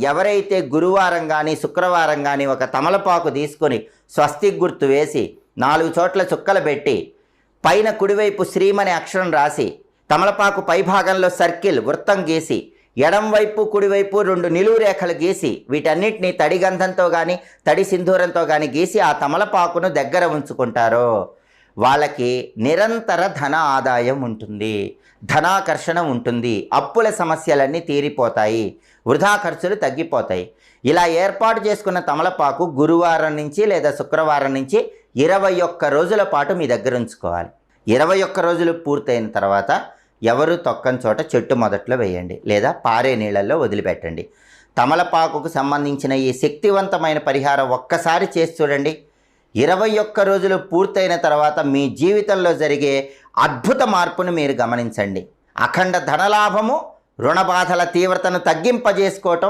ఎవరైతే గురువారం కానీ శుక్రవారం కానీ ఒక తమలపాకు తీసుకొని స్వస్తిక్ గుర్తు వేసి 4 చోట్ల చుక్కలు పెట్టి పైన కుడివైపు శ్రీమని అక్షరం రాసి తమలపాకు పైభాగంలో సర్కిల్ వృత్తం గీసి ఎడంవైపు కుడివైపు 2 నిలువు రేఖలు గీసి వీటన్నిటిని తడి గంధంతో కానీ తడి సింధూరంతో కానీ గీసి ఆ తమలపాకును దగ్గర ఉంచుకుంటారో వాళ్ళకి నిరంతర ధన ఆదాయం ఉంటుంది, ధనాకర్షణ ఉంటుంది, అప్పుల సమస్యలన్నీ తీరిపోతాయి, వృధా ఖర్చులు తగ్గిపోతాయి. ఇలా ఏర్పాటు చేసుకున్న తమలపాకు గురువారం నుంచి లేదా శుక్రవారం నుంచి 21 రోజుల పాటు మీ దగ్గర ఉంచుకోవాలి. 21 రోజులు పూర్తయిన తర్వాత ఎవరు తొక్కని చోట చెట్టు మొదట్లో వేయండి లేదా పారే నీళ్ళల్లో వదిలిపెట్టండి. తమలపాకుకు సంబంధించిన ఈ శక్తివంతమైన పరిహారం ఒక్కసారి చేసి చూడండి. 21 రోజులు పూర్తయిన తర్వాత మీ జీవితంలో జరిగే అద్భుత మార్పును మీరు గమనించండి. అఖండ ధనలాభము, రుణ బాధల తీవ్రతను తగ్గింపజేసుకోవటం